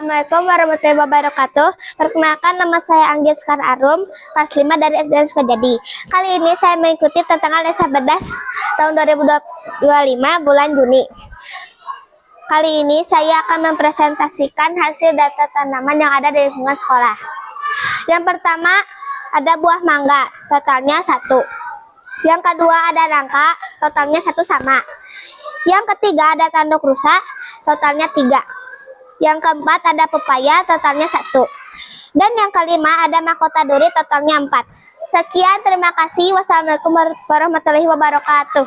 Assalamualaikum warahmatullahi wabarakatuh. Perkenalkan, nama saya Anggiskar Arum, kelas 5 dari SD Sukajadi. Kali ini saya mengikuti tantangan Desa Berdas tahun 2025 bulan Juni. Kali ini saya akan mempresentasikan hasil data tanaman yang ada di lingkungan sekolah. Yang pertama ada buah mangga, totalnya 1. Yang kedua ada nangka, totalnya 1 sama. Yang ketiga ada tanduk rusa, totalnya 3. Yang keempat ada pepaya, totalnya 1. Dan yang kelima ada mahkota duri, totalnya 4. Sekian, terima kasih. Wassalamualaikum warahmatullahi wabarakatuh.